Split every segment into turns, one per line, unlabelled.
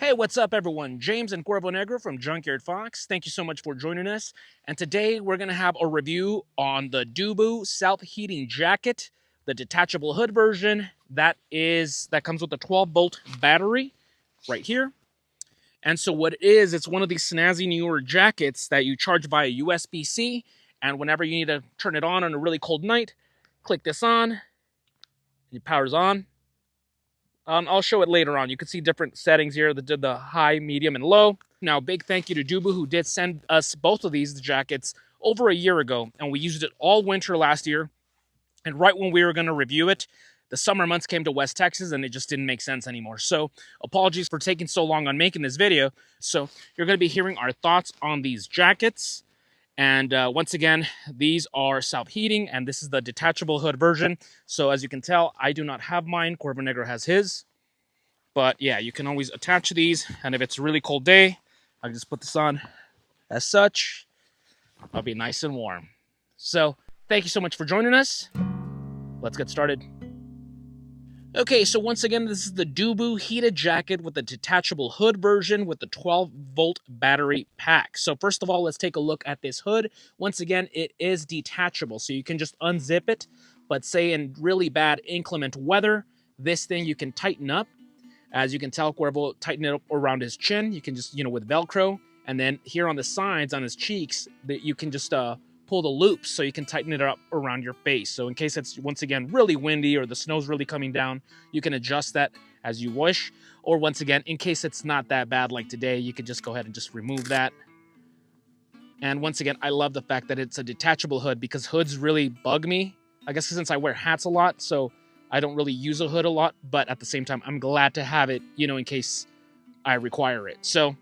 Hey, what's up, everyone? James and Cuervo Negro from Junkyard Fox. Thank you so much for joining us. And today we're going to have a review on the Dubu South Heating Jacket, the detachable hood version. That comes with a 12-volt battery right here. And so what it is, it's one of these snazzy newer jackets that you charge via USB-C. And whenever you need to turn it on a really cold night, click this on. It powers on. I'll show it later on. You can see different settings here, the high, medium, and low. Now, big thank you to Dubu, who did send us both of these jackets over a year ago, and we used it all winter last year. And right when we were going to review it, the summer months came to West Texas, and it just didn't make sense anymore. So apologies for taking so long on making this video. So you're going to be hearing our thoughts on these jackets. And once again, these are South Heating, and this is the detachable hood version. So as you can tell, I do not have mine. Cuervo Negro has his. But yeah, you can always attach these, and if it's a really cold day, I can just put this on as such. I'll be nice and warm. So thank you so much for joining us. Let's get started. Okay, so once again, this is the Dubu heated jacket with the detachable hood version with the 12-volt battery pack. So first of all, let's take a look at this hood. Once again, it is detachable, so you can just unzip it. But say in really bad inclement weather, this thing you can tighten up. As you can tell, Cuervo tightened it up around his chin. You can just, with Velcro. And then here on the sides, on his cheeks, that you can just pull the loops so you can tighten it up around your face. So in case it's, once again, really windy or the snow's really coming down, you can adjust that as you wish. Or once again, in case it's not that bad like today, you can just go ahead and just remove that. And once again, I love the fact that it's a detachable hood because hoods really bug me. I guess since I wear hats a lot, so I don't really use a hood a lot, but at the same time, I'm glad to have it, in case I require it. So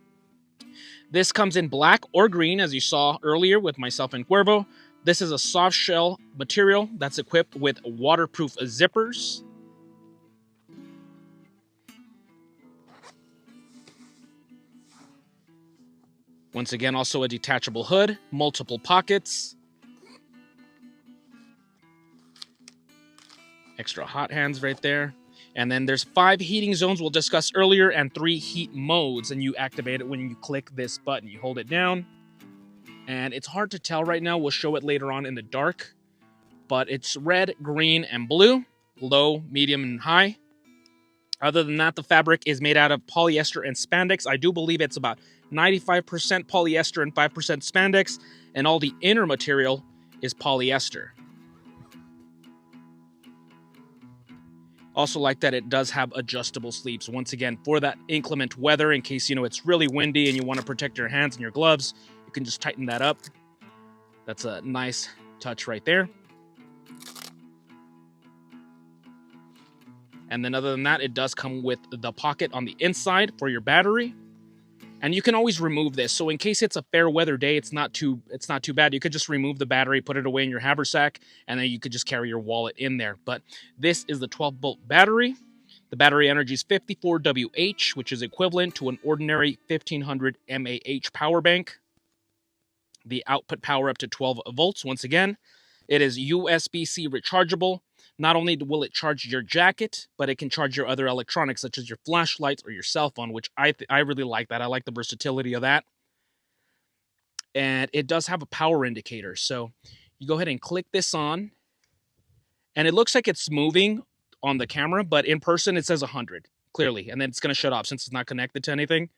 this comes in black or green, as you saw earlier with myself and Cuervo. This is a soft shell material that's equipped with waterproof zippers. Once again, also a detachable hood, multiple pockets. Extra hot hands right there. And then there's 5 heating zones we'll discuss earlier and 3 heat modes. And you activate it when you click this button. You hold it down. And it's hard to tell right now. We'll show it later on in the dark. But it's red, green, and blue. Low, medium, and high. Other than that, the fabric is made out of polyester and spandex. I do believe it's about 95% polyester and 5% spandex. And all the inner material is polyester. Also like that it does have adjustable sleeves. Once again, for that inclement weather, in case, it's really windy and you want to protect your hands and your gloves, you can just tighten that up. That's a nice touch right there. And then other than that, it does come with the pocket on the inside for your battery. And you can always remove this. So in case it's a fair weather day, it's not too bad. You could just remove the battery, put it away in your haversack, and then you could just carry your wallet in there. But this is the 12-volt battery. The battery energy is 54 WH, which is equivalent to an ordinary 1500 mAh power bank. The output power up to 12 volts. Once again, it is USB-C rechargeable. Not only will it charge your jacket, but it can charge your other electronics, such as your flashlights or your cell phone, which I really like that. I like the versatility of that. And it does have a power indicator. So you go ahead and click this on. And it looks like it's moving on the camera, but in person it says 100, clearly. And then it's going to shut off since it's not connected to anything.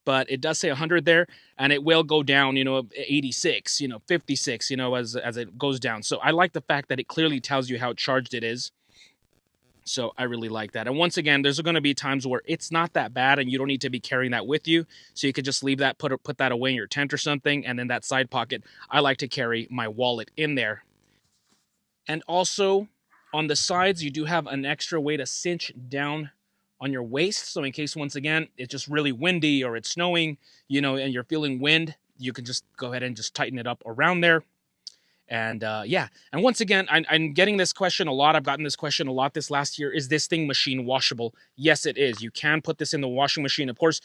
But it does say 100 there, and it will go down, 86, 56, as it goes down. So I like the fact that it clearly tells you how charged it is. So I really like that. And once again, there's going to be times where it's not that bad, and you don't need to be carrying that with you. So you could just leave that, put that away in your tent or something, and then that side pocket, I like to carry my wallet in there. And also, on the sides, you do have an extra way to cinch down on your waist. So in case, once again, it's just really windy or it's snowing, and you're feeling wind, you can just go ahead and just tighten it up around there. And yeah. And once again, I'm getting this question a lot. I've gotten this question a lot this last year. Is this thing machine washable? Yes, it is. You can put this in the washing machine. Of course,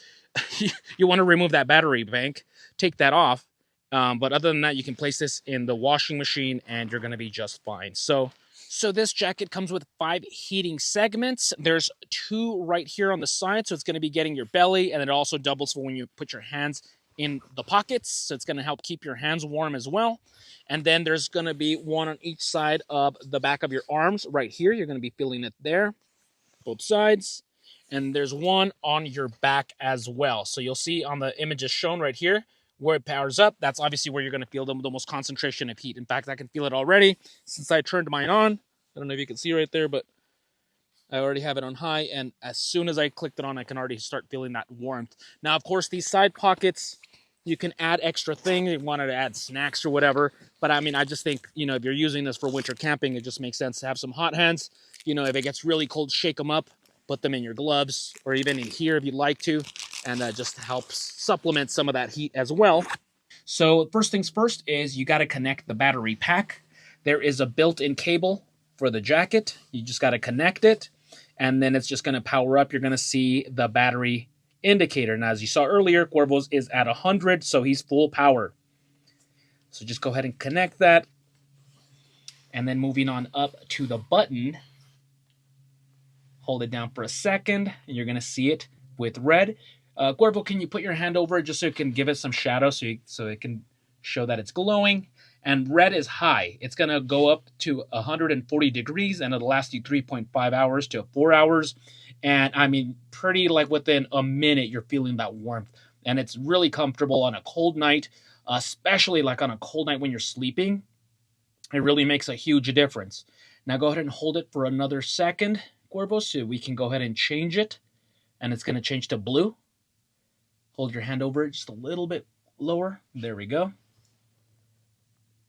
you want to remove that battery bank, take that off. But other than that, you can place this in the washing machine and you're going to be just fine. So So this jacket comes with 5 heating segments. There's 2 right here on the side, so it's going to be getting your belly, and it also doubles for when you put your hands in the pockets, so it's going to help keep your hands warm as well. And then there's going to be one on each side of the back of your arms right here. You're going to be feeling it there, both sides. And there's one on your back as well. So you'll see on the images shown right here where it powers up. That's obviously where you're going to feel the most concentration of heat. In fact, I can feel it already since I turned mine on. I don't know if you can see right there, but I already have it on high. And as soon as I clicked it on, I can already start feeling that warmth. Now, of course, these side pockets, you can add extra things. You wanted to add snacks or whatever. But I mean, I just think, if you're using this for winter camping, it just makes sense to have some hot hands. If it gets really cold, shake them up, put them in your gloves, or even in here if you'd like to, and just helps supplement some of that heat as well. So first things first is you got to connect the battery pack. There is a built-in cable for the jacket. You just got to connect it, and then it's just going to power up. You're going to see the battery indicator. Now, as you saw earlier, Cuervo's is at 100, so he's full power. So just go ahead and connect that. And then moving on up to the button, hold it down for a second, and you're going to see it with red. Cuervo, can you put your hand over it just so it can give it some shadow so it can show that it's glowing? And red is high. It's going to go up to 140 degrees, and it'll last you 3.5 hours to 4 hours. And I mean, pretty like within a minute, you're feeling that warmth. And it's really comfortable on a cold night, especially like on a cold night when you're sleeping. It really makes a huge difference. Now go ahead and hold it for another second, Cuervo, so we can go ahead and change it. And it's going to change to blue. Hold your hand over it just a little bit lower. There we go.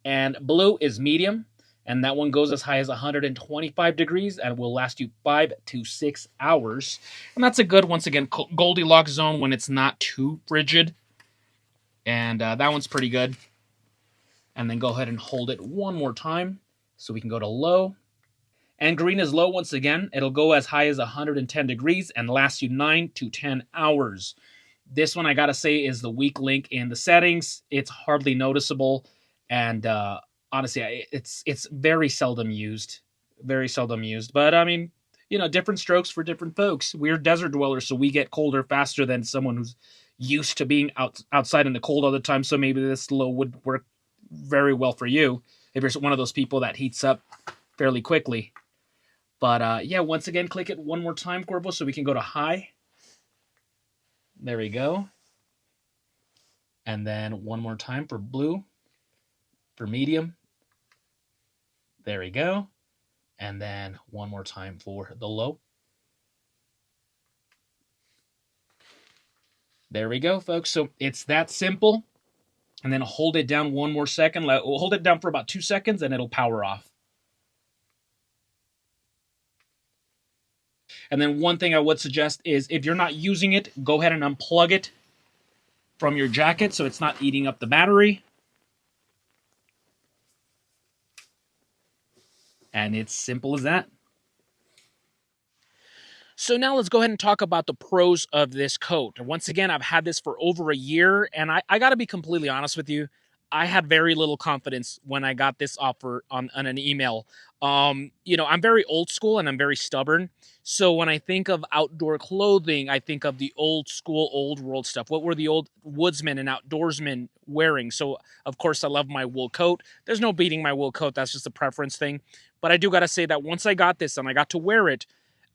And blue is medium, and that one goes as high as 125 degrees and will last you 5 to 6 hours. And that's a good, once again, Goldilocks zone when it's not too frigid. And that one's pretty good. And then go ahead and hold it one more time so we can go to low. And green is low once again. It'll go as high as 110 degrees and last you 9 to 10 hours. This one, I gotta say, is the weak link in the settings. It's hardly noticeable. And honestly, it's very seldom used. Very seldom used. But I mean, different strokes for different folks. We're desert dwellers, so we get colder faster than someone who's used to being outside in the cold all the time. So maybe this low would work very well for you if you're one of those people that heats up fairly quickly. But yeah, once again, click it one more time, Cuervo, so we can go to high. There we go. And then one more time for blue. For medium. There we go. And then one more time for the low. There we go, folks. So it's that simple. And then hold it down one more second. We'll hold it down for about 2 seconds and it'll power off. And then one thing I would suggest is if you're not using it, go ahead and unplug it from your jacket so it's not eating up the battery. And it's simple as that. So now let's go ahead and talk about the pros of this coat. Once again, I've had this for over a year, and I got to be completely honest with you. I had very little confidence when I got this offer on an email. I'm very old school and I'm very stubborn. So when I think of outdoor clothing, I think of the old school, old world stuff. What were the old woodsmen and outdoorsmen wearing? So, of course, I love my wool coat. There's no beating my wool coat. That's just a preference thing. But I do got to say that once I got this and I got to wear it,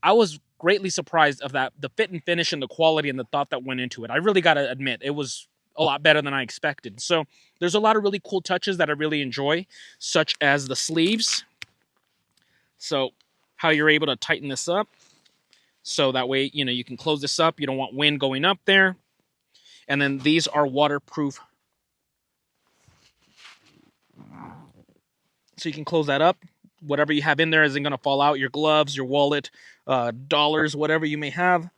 I was greatly surprised of the fit and finish and the quality and the thought that went into it. I really got to admit, it was a lot better than I expected. So there's a lot of really cool touches that I really enjoy, such as the sleeves. So how you're able to tighten this up. So that way, you can close this up. You don't want wind going up there. And then these are waterproof. So you can close that up. Whatever you have in there isn't going to fall out. Your gloves, your wallet, dollars, whatever you may have.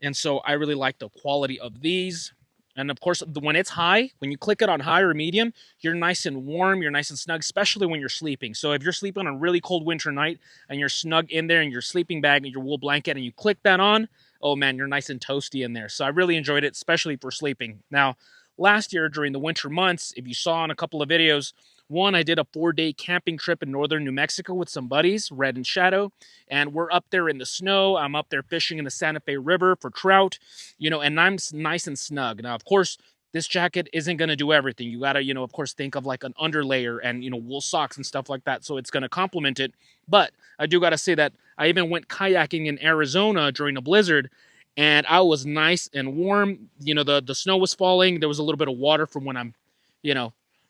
And so I really like the quality of these. And of course, when it's high, when you click it on high or medium, you're nice and warm, you're nice and snug, especially when you're sleeping. So if you're sleeping on a really cold winter night and you're snug in there in your sleeping bag and your wool blanket and you click that on, oh man, you're nice and toasty in there. So I really enjoyed it, especially for sleeping. Now, last year during the winter months, if you saw in a couple of videos, One, I did a 4-day camping trip in northern New Mexico with some buddies, Red and Shadow, and we're up there in the snow. I'm up there fishing in the Santa Fe River for trout, and I'm nice and snug. Now, of course, this jacket isn't going to do everything. You got to, of course, think of like an underlayer and, wool socks and stuff like that. So it's going to complement it. But I do got to say that I even went kayaking in Arizona during a blizzard, and I was nice and warm. The snow was falling. There was a little bit of water from when I'm,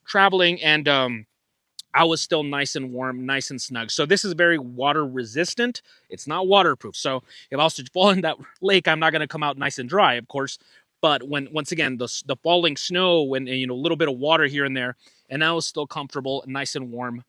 traveling, and I was still nice and warm, nice and snug. So this is very water resistant. It's not waterproof. So if I was to fall in that lake, I'm not going to come out nice and dry, of course. But once again, the falling snow and a little bit of water here and there, and I was still comfortable, nice and warm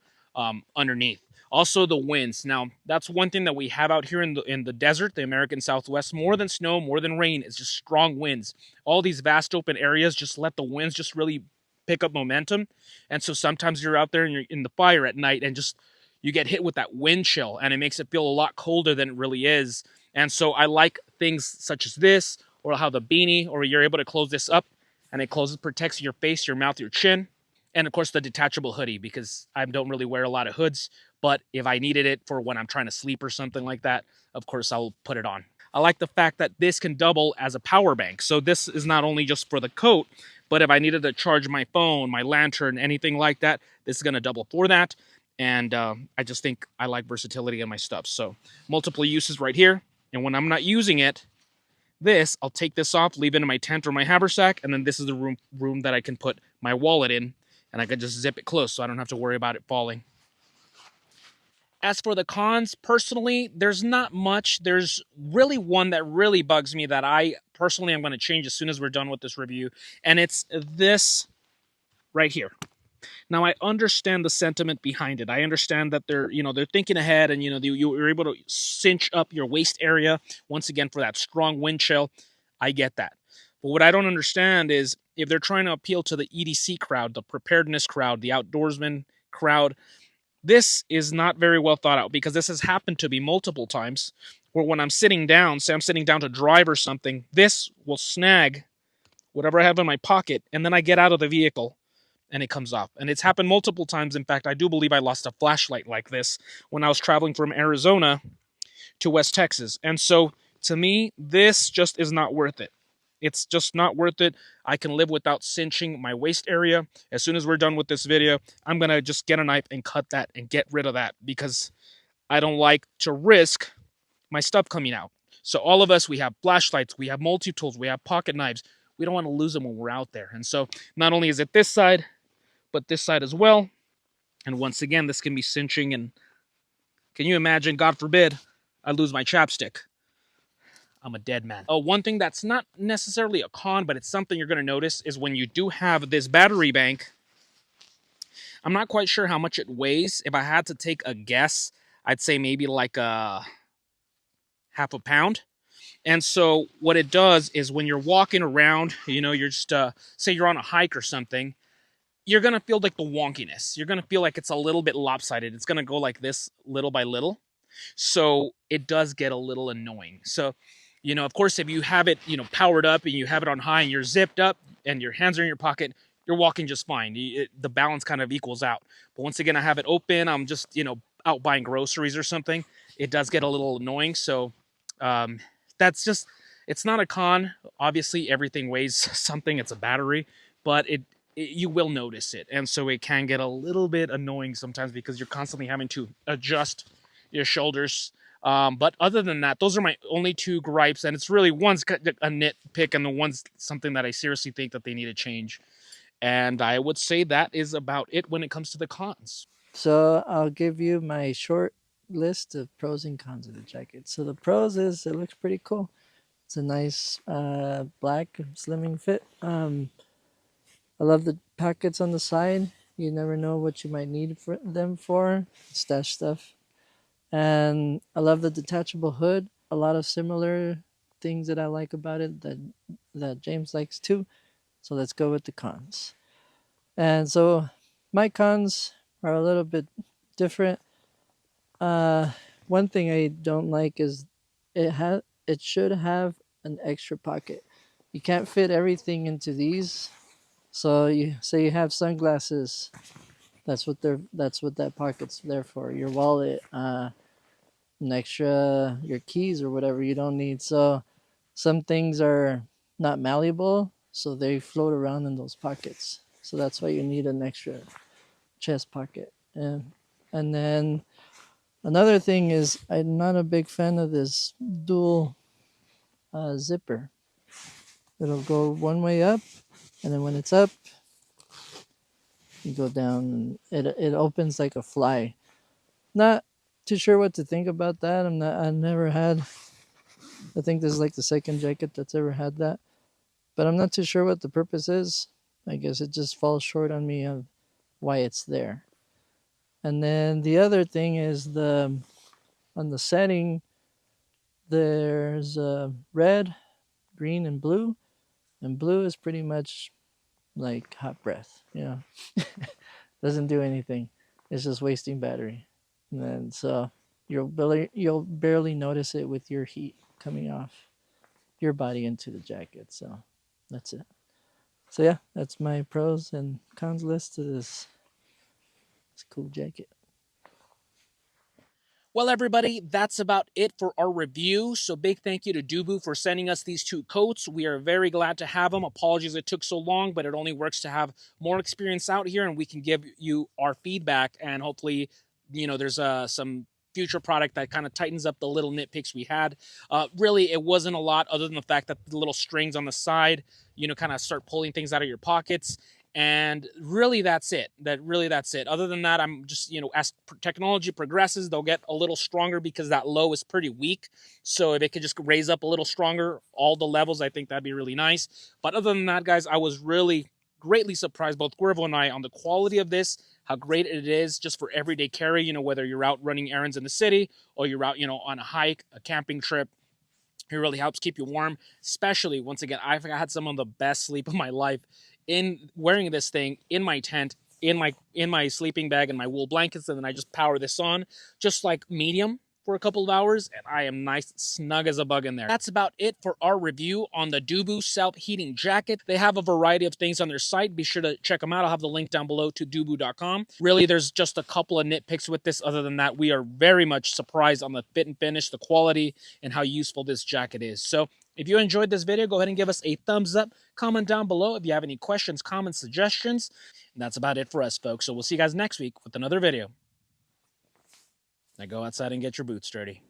underneath. Also, the winds. Now, that's one thing that we have out here in the desert, the American Southwest. More than snow, more than rain, it's just strong winds. All these vast open areas just let the winds just really pick up momentum. And so sometimes you're out there and you're in the fire at night and just you get hit with that wind chill, and it makes it feel a lot colder than it really is. And so I like things such as this, or how the beanie, or you're able to close this up and it closes, protects your face, your mouth, your chin. And of course the detachable hoodie, because I don't really wear a lot of hoods, but if I needed it for when I'm trying to sleep or something like that, of course I'll put it on. I like the fact that this can double as a power bank. So this is not only just for the coat, but if I needed to charge my phone, my lantern, anything like that, this is going to double for that. And I just think I like versatility in my stuff. So multiple uses right here. And when I'm not using it, I'll take this off, leave it in my tent or my haversack, and then this is the room that I can put my wallet in, and I can just zip it close so I don't have to worry about it falling. As for the cons, personally, there's not much. There's really one that really bugs me that I personally am going to change as soon as we're done with this review, and it's this right here. Now, I understand the sentiment behind it. I understand that they're thinking ahead, and you're able to cinch up your waist area once again for that strong wind chill. I get that. But what I don't understand is if they're trying to appeal to the EDC crowd, the preparedness crowd, the outdoorsman crowd, this is not very well thought out, because this has happened to me multiple times where when I'm sitting down, say I'm sitting down to drive or something, this will snag whatever I have in my pocket, and then I get out of the vehicle and it comes off. And it's happened multiple times. In fact, I do believe I lost a flashlight like this when I was traveling from Arizona to West Texas. And so to me, this just is not worth it. It's just not worth it. I can live without cinching my waist area. As soon as we're done with this video, I'm going to just get a knife and cut that and get rid of that, because I don't like to risk my stuff coming out. So all of us, we have flashlights, we have multi-tools, we have pocket knives. We don't want to lose them when we're out there. And so not only is it this side, but this side as well. And once again, this can be cinching. And can you imagine, God forbid, I lose my chapstick? I'm a dead man. Oh, one thing that's not necessarily a con, but it's something you're going to notice, is when you do have this battery bank, I'm not quite sure how much it weighs. If I had to take a guess, I'd say maybe like a half a pound. And so what it does is when you're walking around, you're just, say you're on a hike or something, you're going to feel like the wonkiness. You're going to feel like it's a little bit lopsided. It's going to go like this little by little. So it does get a little annoying. So, of course, if you have it, powered up and you have it on high and you're zipped up and your hands are in your pocket, you're walking just fine. The balance kind of equals out. But once again, I have it open. I'm just, out buying groceries or something. It does get a little annoying. So that's just, it's not a con. Obviously, everything weighs something. It's a battery, but you will notice it. And so it can get a little bit annoying sometimes, because you're constantly having to adjust your shoulders. But other than that, those are my only two gripes. And it's really, one's a nitpick and the one's something that I seriously think that they need to change. And I would say that is about it when it comes to the cons.
So I'll give you my short list of pros and cons of the jacket. So the pros is it looks pretty cool. It's a nice black slimming fit. I love the pockets on the side. You never know what you might need for them for. Stash stuff. And I love the detachable hood. A lot of similar things that I like about it that James likes too. So let's go with the cons. And so my cons are a little bit different. Uh, One thing I don't like is it should have an extra pocket. You can't fit everything into these. So you say you have sunglasses That's what that pocket's there for. Your wallet, an extra, your keys or whatever you don't need. So some things are not malleable, so they float around in those pockets. So that's why you need an extra chest pocket. And then another thing is I'm not a big fan of this dual zipper. It'll go one way up, and then when it's up, you go down, and it opens like a fly. Not too sure what to think about that. I never had. I think this is like the second jacket that's ever had that, but I'm not too sure what the purpose is. I guess it just falls short on me of why it's there. And then the other thing is the on the setting there's red, green, and blue. And blue is pretty much like hot breath, you know. Doesn't do anything. It's just wasting battery. And then so you'll barely notice it with your heat coming off your body into the jacket. So that's it. So yeah, that's my pros and cons list to this cool jacket.
Well, everybody, that's about it for our review. So big thank you to Dubu for sending us these two coats. We are very glad to have them. Apologies it took so long, but it only works to have more experience out here and we can give you our feedback and hopefully, there's some future product that kind of tightens up the little nitpicks we had. Really, it wasn't a lot other than the fact that the little strings on the side, kind of start pulling things out of your pockets. And really that's it. That's it. Other than that, I'm just, as technology progresses, they'll get a little stronger because that low is pretty weak. So if it could just raise up a little stronger all the levels, I think that'd be really nice. But other than that, guys, I was really greatly surprised, both Cuervo and I, on the quality of this, how great it is just for everyday carry, whether you're out running errands in the city or you're out, on a hike, a camping trip. It really helps keep you warm, especially, once again, I had some of the best sleep of my life in wearing this thing in my tent, in my sleeping bag and my wool blankets, and then I just power this on, just like medium for a couple of hours, and I am nice snug as a bug in there. That's about it for our review on the Dubu self-heating jacket. They have a variety of things on their site. Be sure to check them out. I'll have the link down below to dubu.com. Really, there's just a couple of nitpicks with this. Other than that, we are very much surprised on the fit and finish, the quality, and how useful this jacket is. So if you enjoyed this video, go ahead and give us a thumbs up. Comment down below if you have any questions, comments, suggestions. And that's about it for us, folks. So we'll see you guys next week with another video. Now go outside and get your boots dirty.